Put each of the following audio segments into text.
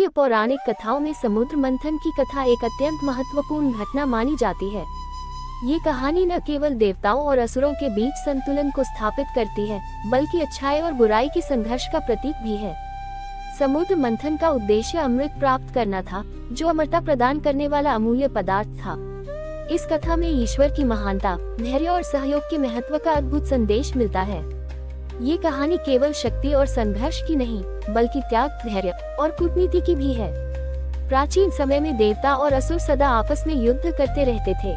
भारतीय पौराणिक कथाओं में समुद्र मंथन की कथा एक अत्यंत महत्वपूर्ण घटना मानी जाती है। ये कहानी न केवल देवताओं और असुरों के बीच संतुलन को स्थापित करती है, बल्कि अच्छाई और बुराई के संघर्ष का प्रतीक भी है। समुद्र मंथन का उद्देश्य अमृत प्राप्त करना था, जो अमरता प्रदान करने वाला अमूल्य पदार्थ था। इस कथा में ईश्वर की महानता, धैर्य और सहयोग के महत्व का अद्भुत संदेश मिलता है। ये कहानी केवल शक्ति और संघर्ष की नहीं, बल्कि त्याग, धैर्य और कूटनीति की भी है। प्राचीन समय में देवता और असुर सदा आपस में युद्ध करते रहते थे।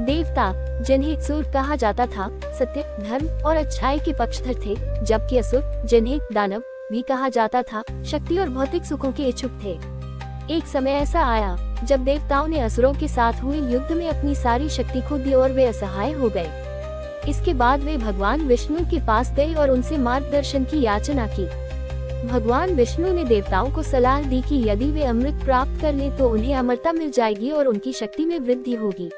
देवता, जिन्हें असुर कहा जाता था, सत्य, धर्म और अच्छाई के पक्षधर थे, जबकि असुर, जिन्हें दानव भी कहा जाता था, शक्ति और भौतिक सुखों के इच्छुक थे। एक समय ऐसा आया जब देवताओं ने असुरों के साथ हुए युद्ध में अपनी सारी शक्ति खो दी और वे असहाय हो गए। इसके बाद वे भगवान विष्णु के पास गए और उनसे मार्गदर्शन की याचना की। भगवान विष्णु ने देवताओं को सलाह दी कि यदि वे अमृत प्राप्त कर लें तो उन्हें अमरता मिल जाएगी और उनकी शक्ति में वृद्धि होगी।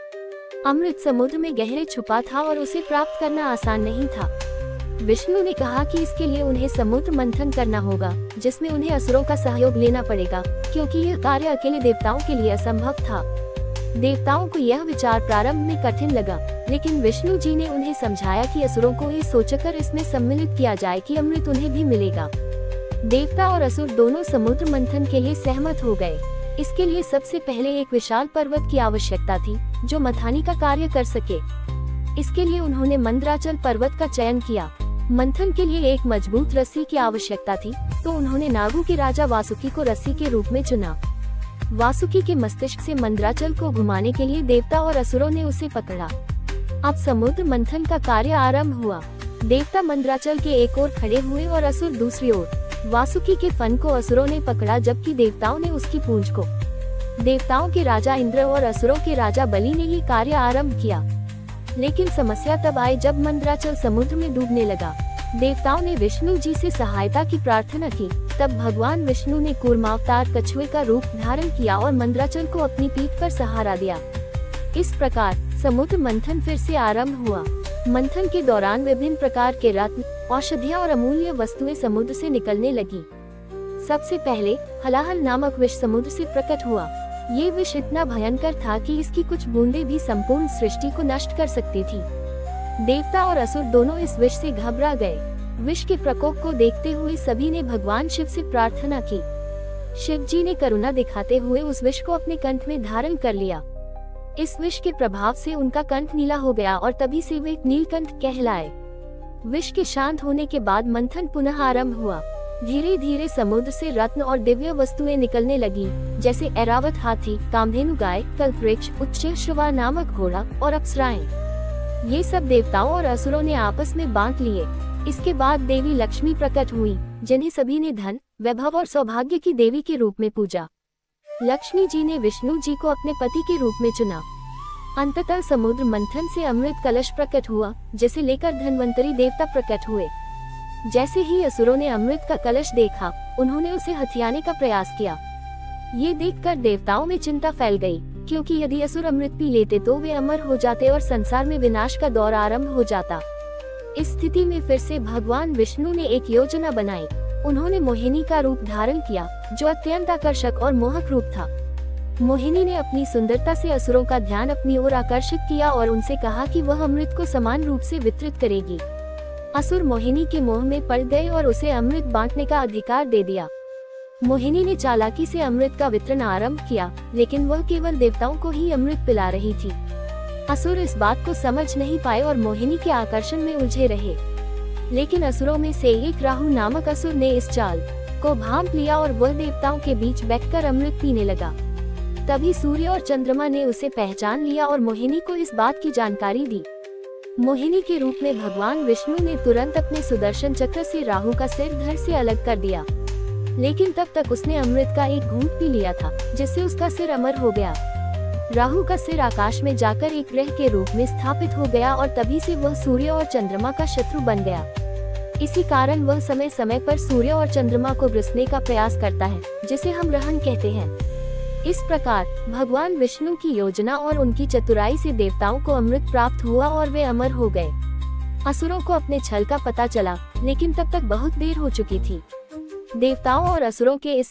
अमृत समुद्र में गहरे छुपा था और उसे प्राप्त करना आसान नहीं था। विष्णु ने कहा कि इसके लिए उन्हें समुद्र मंथन करना होगा, जिसमें उन्हें असुरों का सहयोग लेना पड़ेगा, क्योंकि यह कार्य अकेले देवताओं के लिए असंभव था। देवताओं को यह विचार प्रारंभ में कठिन लगा, लेकिन विष्णु जी ने उन्हें समझाया कि असुरों को ये सोचकर इसमें सम्मिलित किया जाए कि अमृत उन्हें भी मिलेगा। देवता और असुर दोनों समुद्र मंथन के लिए सहमत हो गए। इसके लिए सबसे पहले एक विशाल पर्वत की आवश्यकता थी, जो मथानी का कार्य कर सके। इसके लिए उन्होंने मंदराचल पर्वत का चयन किया। मंथन के लिए एक मजबूत रस्सी की आवश्यकता थी, तो उन्होंने नागों के राजा वासुकी को रस्सी के रूप में चुना। वासुकी के मस्तिष्क से मंदराचल को घुमाने के लिए देवता और असुरों ने उसे पकड़ा। अब समुद्र मंथन का कार्य आरंभ हुआ। देवता मंदराचल के एक ओर खड़े हुए और असुर दूसरी ओर। वासुकी के फन को असुरों ने पकड़ा, जबकि देवताओं ने उसकी पूंछ को। देवताओं के राजा इंद्र और असुरों के राजा बलि ने ये कार्य आरंभ किया। लेकिन समस्या तब आई जब मंदराचल समुद्र में डूबने लगा। देवताओं ने विष्णु जी से सहायता की प्रार्थना की। तब भगवान विष्णु ने कूर्मावतार कछुए का रूप धारण किया और मंदराचल को अपनी पीठ पर सहारा दिया। इस प्रकार समुद्र मंथन फिर से आरंभ हुआ। मंथन के दौरान विभिन्न प्रकार के रत्न, औषधियां और अमूल्य वस्तुएं समुद्र से निकलने लगी। सबसे पहले हलाहल नामक विष समुद्र से प्रकट हुआ। ये विष इतना भयंकर था कि इसकी कुछ बूंदें भी संपूर्ण सृष्टि को नष्ट कर सकती थी। देवता और असुर दोनों इस विष से घबरा गए। विष के प्रकोप को देखते हुए सभी ने भगवान शिव से प्रार्थना की। शिव जी ने करुणा दिखाते हुए उस विष को अपने कंठ में धारण कर लिया। इस विष के प्रभाव से उनका कंठ नीला हो गया और तभी से वे नीलकंठ कहलाए। विष के शांत होने के बाद मंथन पुनः आरंभ हुआ। धीरे धीरे समुद्र से रत्न और दिव्य वस्तुएं निकलने लगी, जैसे ऐरावत हाथी, कामधेनु गाय, कल्पवृक्ष, उच्चैःश्रवा नामक घोड़ा और अप्सराएं। ये सब देवताओं और असुरों ने आपस में बांट लिए। इसके बाद देवी लक्ष्मी प्रकट हुई, जिन्हें सभी ने धन, वैभव और सौभाग्य की देवी के रूप में पूजा। लक्ष्मी जी ने विष्णु जी को अपने पति के रूप में चुना। अंततः समुद्र मंथन से अमृत कलश प्रकट हुआ, जिसे लेकर धन्वंतरी देवता प्रकट हुए। जैसे ही असुरों ने अमृत का कलश देखा, उन्होंने उसे हथियाने का प्रयास किया। ये देखकर देवताओं में चिंता फैल गई, क्योंकि यदि असुर अमृत पी लेते तो वे अमर हो जाते और संसार में विनाश का दौर आरंभ हो जाता। इस स्थिति में फिर से भगवान विष्णु ने एक योजना बनाई। उन्होंने मोहिनी का रूप धारण किया, जो अत्यंत आकर्षक और मोहक रूप था। मोहिनी ने अपनी सुंदरता से असुरों का ध्यान अपनी ओर आकर्षित किया और उनसे कहा कि वह अमृत को समान रूप से वितरित करेगी। असुर मोहिनी के मोह में पड़ गए और उसे अमृत बांटने का अधिकार दे दिया। मोहिनी ने चालाकी से अमृत का वितरण आरंभ किया, लेकिन वह केवल देवताओं को ही अमृत पिला रही थी। असुर इस बात को समझ नहीं पाए और मोहिनी के आकर्षण में उलझे रहे। लेकिन असुरों में से एक राहु नामक असुर ने इस चाल को भांप लिया और वह देवताओं के बीच बैठकर अमृत पीने लगा। तभी सूर्य और चंद्रमा ने उसे पहचान लिया और मोहिनी को इस बात की जानकारी दी। मोहिनी के रूप में भगवान विष्णु ने तुरंत अपने सुदर्शन चक्र से राहु का सिर धड़ से अलग कर दिया। लेकिन तब तक उसने अमृत का एक घूंट पी लिया था, जिससे उसका सिर अमर हो गया। राहु का सिर आकाश में जाकर एक ग्रह के रूप में स्थापित हो गया और तभी से वह सूर्य और चंद्रमा का शत्रु बन गया। इसी कारण वह समय समय पर सूर्य और चंद्रमा को ग्रसने का प्रयास करता है, जिसे हम ग्रहण कहते हैं। इस प्रकार भगवान विष्णु की योजना और उनकी चतुराई से देवताओं को अमृत प्राप्त हुआ और वे अमर हो गए। असुरों को अपने छल का पता चला, लेकिन तब तक बहुत देर हो चुकी थी। देवताओं और असुरों के इस